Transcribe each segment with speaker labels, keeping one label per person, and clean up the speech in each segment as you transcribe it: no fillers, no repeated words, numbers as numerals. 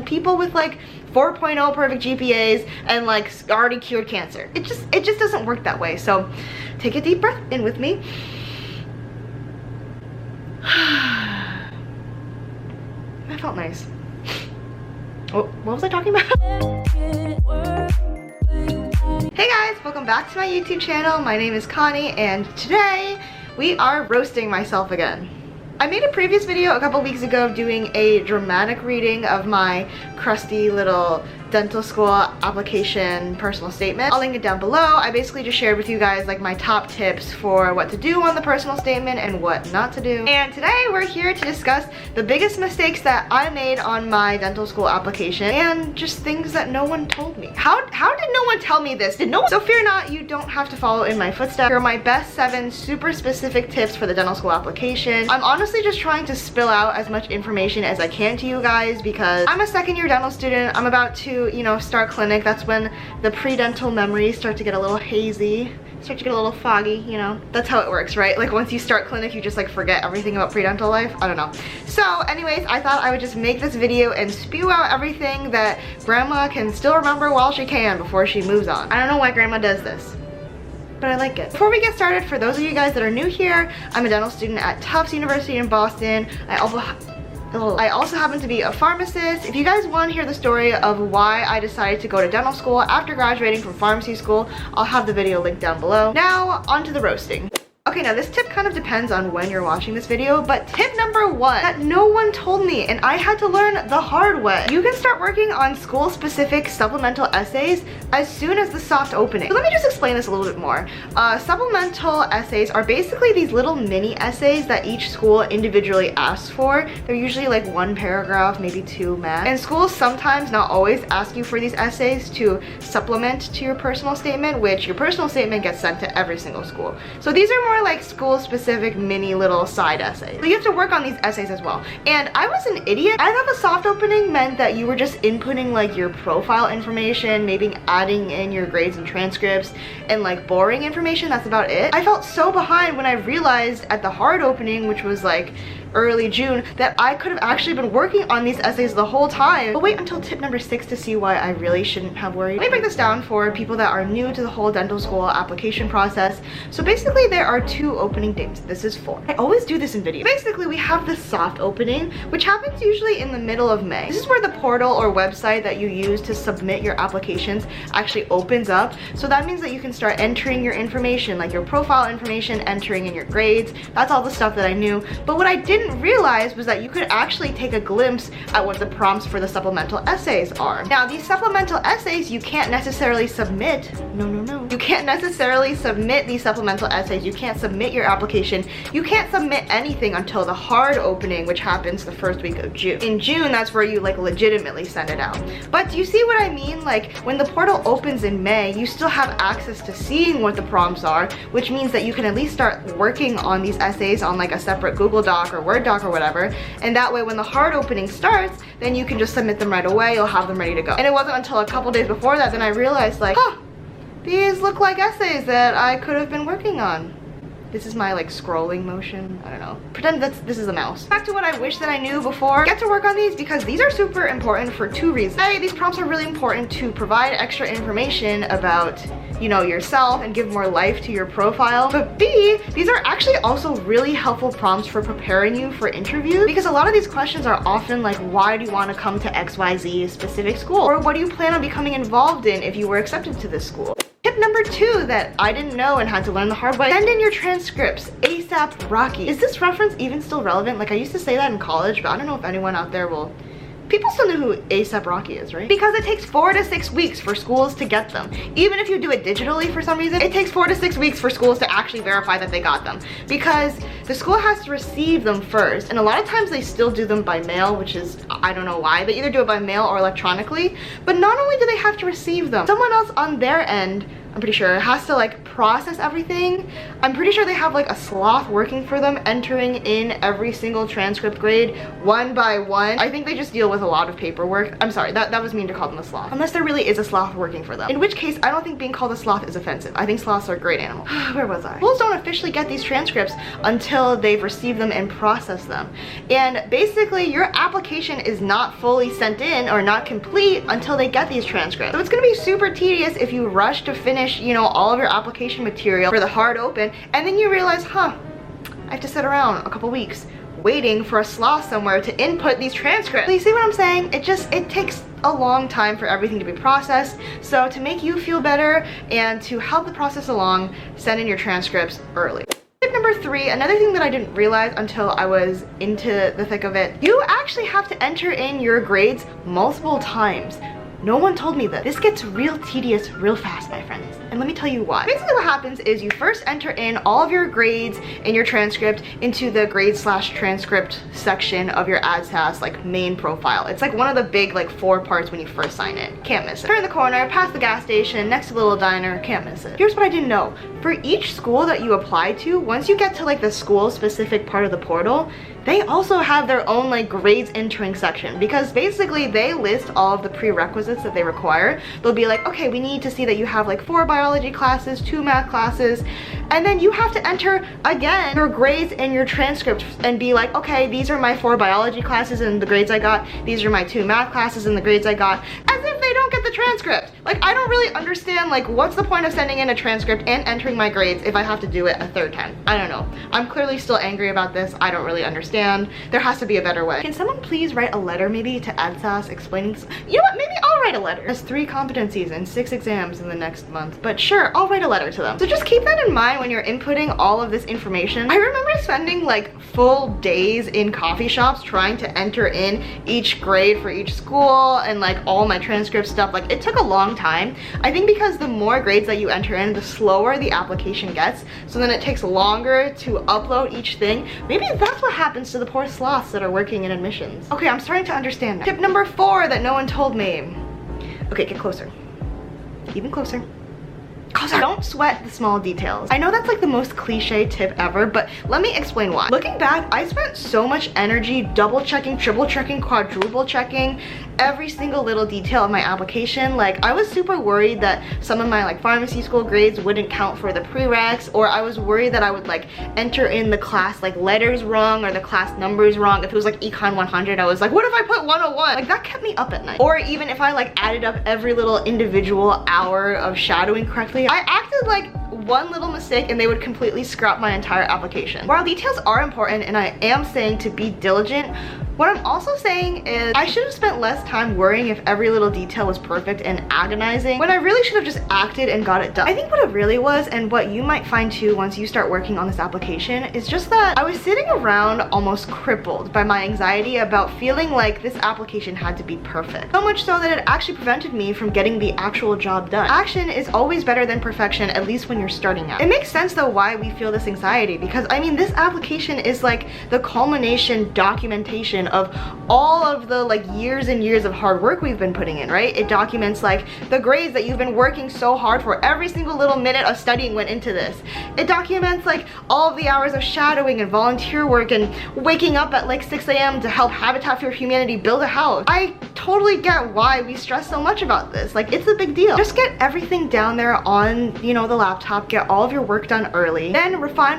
Speaker 1: people with like 4.0 perfect GPAs and like already cured cancer. It just doesn't work that way. So take a deep breath in with me. That felt nice. Oh, what was I talking about? Hey guys, welcome back to my YouTube channel. My name is Connie and today we are roasting myself again. I made a previous video a couple weeks ago doing a dramatic reading of my crusty little dental school application personal statement. I'll link it down below. I basically just shared with you guys like my top tips for what to do on the personal statement and what not to do. And today we're here to discuss the biggest mistakes that I made on my dental school application and just things that no one told me. How did no one tell me this? Did no one? So fear not, you don't have to follow in my footsteps. Here are my best 7 super specific tips for the dental school application. I'm honestly just trying to spill out as much information as I can to you guys because I'm a second-year dental student. I'm about to, you know, start clinic. That's when the pre-dental memories start to get a little hazy, start to get a little foggy, you know. That's how it works, right? Like once you start clinic, you just like forget everything about pre-dental life. I don't know. So anyways, I thought I would just make this video and spew out everything that grandma can still remember while she can before she moves on. I don't know why grandma does this, but I like it. Before we get started, for those of you guys that are new here, I'm a dental student at Tufts University in Boston. I also happen to be a pharmacist. If you guys want to hear the story of why I decided to go to dental school after graduating from pharmacy school, I'll have the video linked down below. Now, on to the roasting. Okay, now this tip kind of depends on when you're watching this video, but tip number 1 that no one told me and I had to learn the hard way. You can start working on school-specific supplemental essays as soon as the soft opening. So let me just explain this a little bit more. Supplemental essays are basically these little mini essays that each school individually asks for. They're usually like 1 paragraph, maybe 2 max. And schools sometimes, not always, ask you for these essays to supplement to your personal statement, which your personal statement gets sent to every single school. So these are more like school-specific mini little side essays. So you have to work on these essays as well. And I was an idiot. I thought the soft opening meant that you were just inputting like your profile information, maybe adding in your grades and transcripts, and like boring information. That's about it. I felt so behind when I realized at the hard opening, which was like early June, that I could have actually been working on these essays the whole time. But wait until tip number 6 to see why I really shouldn't have worried. Let me break this down for people that are new to the whole dental school application process. So basically there are 2 opening dates. This is 4. I always do this in videos. Basically we have the soft opening, which happens usually in the middle of May. This is where the portal or website that you use to submit your applications actually opens up. So that means that you can start entering your information, like your profile information, entering in your grades. That's all the stuff that I knew. But what I didn't realize was that you could actually take a glimpse at what the prompts for the supplemental essays are. Now these supplemental essays you can't necessarily submit. No. You can't necessarily submit these supplemental essays. You can't submit your application. You can't submit anything until the hard opening, which happens the first week of June. In June, that's where you like legitimately send it out. But do you see what I mean? Like when the portal opens in May, you still have access to seeing what the prompts are, which means that you can at least start working on these essays on like a separate Google Doc or Word doc or whatever, and that way when the hard opening starts, then you can just submit them right away. You'll have them ready to go. And it wasn't until a couple days before that then I realized like, huh, these look like essays that I could have been working on. This is my like scrolling motion. I don't know. Pretend this is a mouse. Back to what I wish that I knew before. Get to work on these because these are super important for 2 reasons. A, these prompts are really important to provide extra information about, you know, yourself and give more life to your profile. But B, these are actually also really helpful prompts for preparing you for interviews because a lot of these questions are often like, why do you want to come to XYZ specific school? Or what do you plan on becoming involved in if you were accepted to this school? Tip number 2 that I didn't know and had to learn the hard way, send in your transcripts ASAP Rocky. Is this reference even still relevant? Like I used to say that in college, but I don't know if anyone out there will. People still know who ASAP Rocky is, right? Because it takes 4 to 6 weeks for schools to get them. Even if you do it digitally for some reason, it takes 4 to 6 weeks for schools to actually verify that they got them. Because the school has to receive them first. And a lot of times they still do them by mail, which is, I don't know why. They either do it by mail or electronically. But not only do they have to receive them, someone else on their end I'm pretty sure, has to like process everything. I'm pretty sure they have like a sloth working for them, entering in every single transcript grade one by one. I think they just deal with a lot of paperwork. I'm sorry, that was mean to call them a sloth. Unless there really is a sloth working for them. In which case, I don't think being called a sloth is offensive. I think sloths are a great animal. Where was I? Schools don't officially get these transcripts until they've received them and processed them. And basically, your application is not fully sent in or not complete until they get these transcripts. So it's gonna be super tedious if you rush to finish, you know, all of your application material for the hard open, and then you realize, I have to sit around a couple weeks waiting for a sloth somewhere to input these transcripts. So you see what I'm saying? It takes a long time for everything to be processed. So to make you feel better and to help the process along, send in your transcripts early. Tip number 3, another thing that I didn't realize until I was into the thick of it, you actually have to enter in your grades multiple times. No one told me this. This gets real tedious real fast, my friends. And let me tell you why. Basically what happens is you first enter in all of your grades in your transcript into the grade/transcript section of your AdSAS like main profile. It's like one of the big like 4 parts when you first sign in. Can't miss it. Turn the corner, past the gas station, next to the little diner, can't miss it. Here's what I didn't know. For each school that you apply to, once you get to like the school specific part of the portal, they also have their own like grades entering section, because basically they list all of the prerequisites that they require. They'll be like, okay, we need to see that you have like 4 biology classes, 2 math classes, and then you have to enter again your grades in your transcript and be like, okay, these are my 4 biology classes and the grades I got, these are my 2 math classes and the grades I got, as if they don't get the transcript. Like, I don't really understand, like, what's the point of sending in a transcript and entering my grades if I have to do it a 3rd time? I don't know. I'm clearly still angry about this. I don't really understand. There has to be a better way. Can someone please write a letter maybe to AdSAS explaining, you know what, maybe I'll write a letter. There's 3 competencies and 6 exams in the next month, but sure, I'll write a letter to them. So just keep that in mind when you're inputting all of this information. I remember spending like full days in coffee shops trying to enter in each grade for each school and like all my transcript stuff. Like, it took a long time. I think because the more grades that you enter in, the slower the application gets, so then it takes longer to upload each thing. Maybe that's what happens to the poor sloths that are working in admissions. Okay, I'm starting to understand now. Tip number 4 that no one told me. Okay, get closer. Even closer. Closer. Don't sweat the small details. I know that's like the most cliche tip ever, but let me explain why. Looking back, I spent so much energy double checking, triple checking, quadruple checking every single little detail of my application. Like, I was super worried that some of my like pharmacy school grades wouldn't count for the prereqs, or I was worried that I would like enter in the class like letters wrong or the class numbers wrong. If it was like Econ 100, I was like, what if I put 101? Like, that kept me up at night. Or even if I like added up every little individual hour of shadowing correctly, I acted like one little mistake and they would completely scrap my entire application. While details are important and I am saying to be diligent, what I'm also saying is I should have spent less time worrying if every little detail was perfect and agonizing, when I really should have just acted and got it done. I think what it really was, and what you might find too once you start working on this application, is just that I was sitting around almost crippled by my anxiety about feeling like this application had to be perfect. So much so that it actually prevented me from getting the actual job done. Action is always better than perfection, at least when you're starting out. It makes sense though why we feel this anxiety, because I mean, this application is like the culmination documentation of all of the like years and years of hard work we've been putting in, right? It documents like the grades that you've been working so hard for. Every single little minute of studying went into this. It documents like all of the hours of shadowing and volunteer work and waking up at like 6 a.m. to help Habitat for Humanity build a house. I totally get why we stress so much about this. Like, it's a big deal. Just get everything down there on, you know, the laptop, get all of your work done early, then refine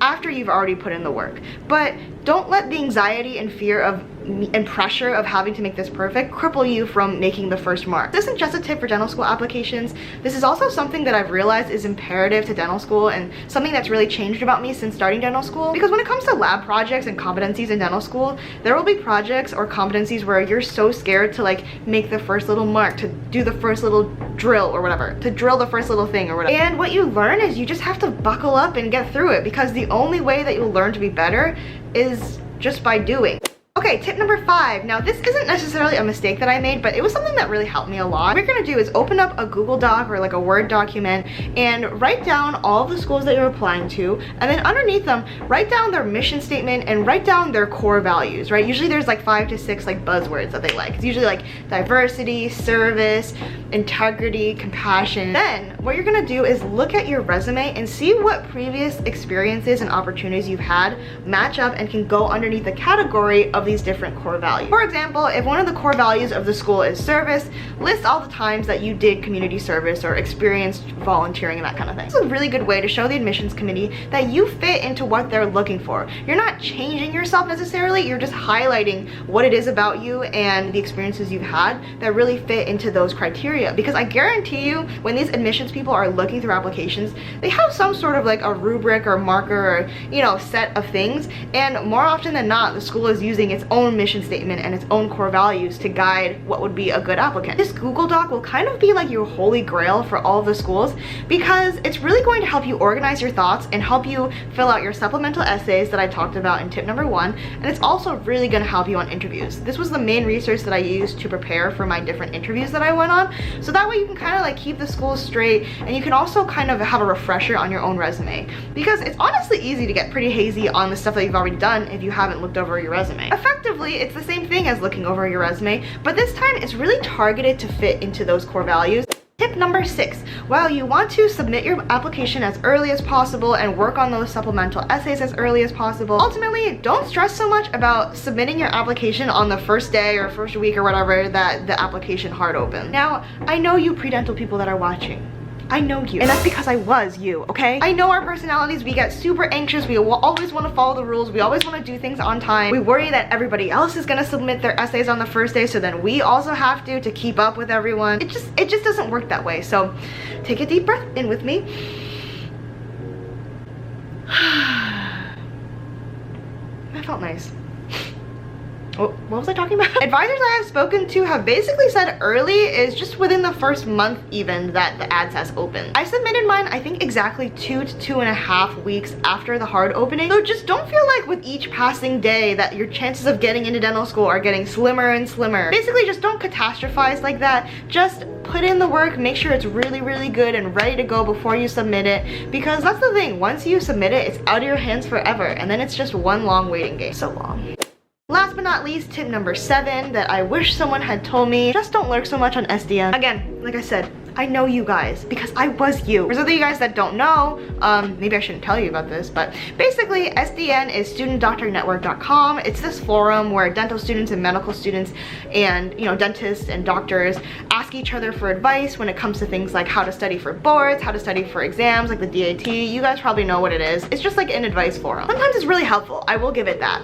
Speaker 1: after you've already put in the work. But don't let the anxiety and fear of and pressure of having to make this perfect cripple you from making the first mark. This isn't just a tip for dental school applications. This is also something that I've realized is imperative to dental school, and something that's really changed about me since starting dental school. Because when it comes to lab projects and competencies in dental school, there will be projects or competencies where you're so scared to like make the first little mark, to do the first little drill or whatever, to drill the first little thing or whatever. And what you learn is you just have to buckle up and get through it, because the only way that you'll learn to be better is just by doing. Okay, tip number 5. Now this isn't necessarily a mistake that I made, but it was something that really helped me a lot. What you're gonna do is open up a Google Doc or like a Word document and write down all of the schools that you're applying to, and then underneath them, write down their mission statement and write down their core values, right? Usually there's like 5 to 6 like buzzwords that they like. It's usually like diversity, service, integrity, compassion. Then what you're gonna do is look at your resume and see what previous experiences and opportunities you've had match up and can go underneath the category of these different core values. For example, if one of the core values of the school is service, list all the times that you did community service or experienced volunteering and that kind of thing. It's a really good way to show the admissions committee that you fit into what they're looking for. You're not changing yourself necessarily, you're just highlighting what it is about you and the experiences you've had that really fit into those criteria. Because I guarantee you, when these admissions people are looking through applications, they have some sort of like a rubric or marker or, you know, set of things, and more often than not, the school is using its own mission statement and its own core values to guide what would be a good applicant. This Google Doc will kind of be like your holy grail for all of the schools, because it's really going to help you organize your thoughts and help you fill out your supplemental essays that I talked about in tip number 1, and it's also really going to help you on interviews. This was the main research that I used to prepare for my different interviews that I went on, so that way you can kind of like keep the schools straight, and you can also kind of have a refresher on your own resume, because it's honestly easy to get pretty hazy on the stuff that you've already done if you haven't looked over your resume. Effectively, it's the same thing as looking over your resume, but this time it's really targeted to fit into those core values. Tip number 6, while you want to submit your application as early as possible and work on those supplemental essays as early as possible, ultimately don't stress so much about submitting your application on the first day or first week or whatever that the application hard opens. Now, I know you pre-dental people that are watching. I know you, and that's because I was you, okay? I know our personalities. We get super anxious. We always want to follow the rules. We always want to do things on time. We worry that everybody else is going to submit their essays on the first day, so then we also have to keep up with everyone. It just doesn't work that way. So take a deep breath in with me. That felt nice. Oh, what was I talking about? Advisors I have spoken to have basically said early is just within the first month even that the ads has opened. I submitted mine, I think, exactly 2 to 2.5 weeks after the hard opening. So just don't feel like with each passing day that your chances of getting into dental school are getting slimmer and slimmer. Basically, just don't catastrophize like that. Just put in the work, make sure it's really, really good and ready to go before you submit it, because that's the thing. Once you submit it, it's out of your hands forever, and then it's just one long waiting game. So long. Last but not least, tip number 7 that I wish someone had told me: just don't lurk so much on SDN. Again, like I said, I know you guys because I was you. For those of you guys that don't know, maybe I shouldn't tell you about this, but basically SDN is studentdoctornetwork.com. It's this forum where dental students and medical students and, you know, dentists and doctors ask each other for advice when it comes to things like how to study for boards, how to study for exams like the DAT. You guys probably know what it is. It's just like an advice forum. Sometimes it's really helpful, I will give it that.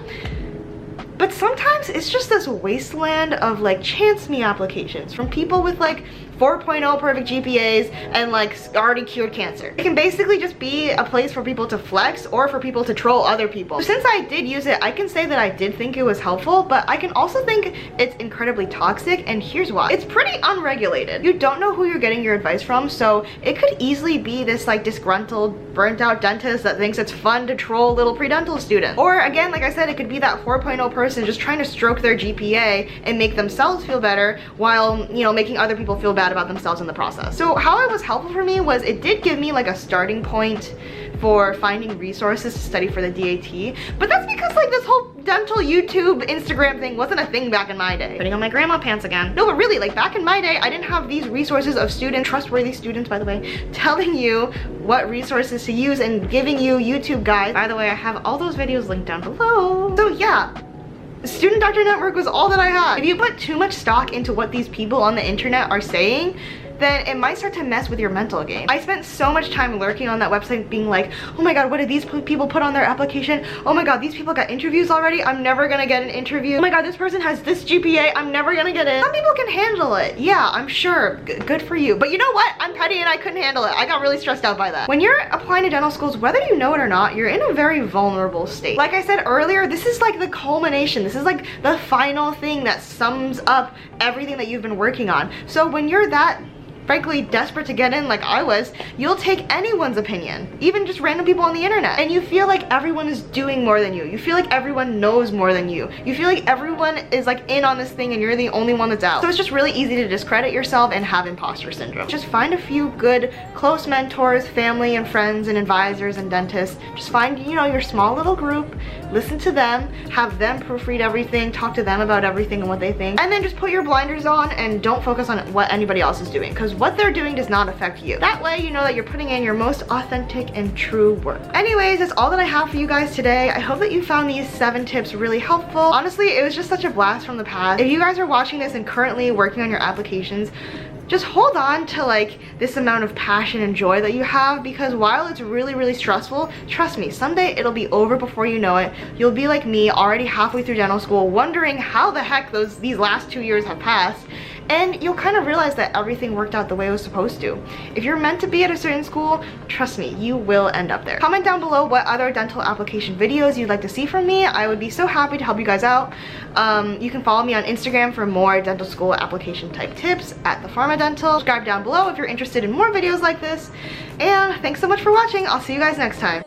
Speaker 1: But sometimes it's just this wasteland of like chance me applications from people with like 4.0 perfect GPAs and like already cured cancer. It can basically just be a place for people to flex or for people to troll other people. So since I did use it, I can say that I did think it was helpful, but I can also think it's incredibly toxic, and here's why. It's pretty unregulated. You don't know who you're getting your advice from, so it could easily be this like disgruntled, burnt out dentist that thinks it's fun to troll little pre-dental students. Or again, like I said, it could be that 4.0 person just trying to stroke their GPA and make themselves feel better while, you know, making other people feel bad about themselves in the process. So how it was helpful for me was it did give me like a starting point for finding resources to study for the DAT, but that's because like this whole dental YouTube Instagram thing wasn't a thing back in my day. Putting on my grandma pants again. No, but really, like back in my day, I didn't have these resources of students, trustworthy students by the way, telling you what resources to use and giving you YouTube guides. By the way, I have all those videos linked down below. So yeah, Student Doctor Network was all that I had. If you put too much stock into what these people on the internet are saying, then it might start to mess with your mental game. I spent so much time lurking on that website being like, oh my god, what did these people put on their application? Oh my god, these people got interviews already? I'm never gonna get an interview. Oh my god, this person has this GPA, I'm never gonna get in. Some people can handle it. Yeah, I'm sure. Good for you. But you know what? I'm petty and I couldn't handle it. I got really stressed out by that. When you're applying to dental schools, whether you know it or not, you're in a very vulnerable state. Like I said earlier, this is like the culmination. This is like the final thing that sums up everything that you've been working on. So when you're that frankly desperate to get in like I was, you'll take anyone's opinion, even just random people on the internet, and you feel like everyone is doing more than you. You feel like everyone knows more than you. You feel like everyone is like in on this thing and you're the only one that's out. So it's just really easy to discredit yourself and have imposter syndrome. Just find a few good close mentors, family and friends and advisors and dentists. Just find, you know, your small little group, listen to them, have them proofread everything, talk to them about everything and what they think, and then just put your blinders on and don't focus on what anybody else is doing, because what they're doing does not affect you. That way you know that you're putting in your most authentic and true work. Anyways, that's all that I have for you guys today. I hope that you found these 7 tips really helpful. Honestly, it was just such a blast from the past. If you guys are watching this and currently working on your applications, just hold on to like this amount of passion and joy that you have, because while it's really stressful, trust me, someday it'll be over before you know it. You'll be like me, already halfway through dental school, wondering how the heck these last 2 years have passed, and you'll kind of realize that everything worked out the way it was supposed to. If you're meant to be at a certain school, trust me, you will end up there. Comment down below what other dental application videos you'd like to see from me. I would be so happy to help you guys out. You can follow me on Instagram for more dental school application type tips at @thepharmadental. Subscribe down below if you're interested in more videos like this. And thanks so much for watching. I'll see you guys next time.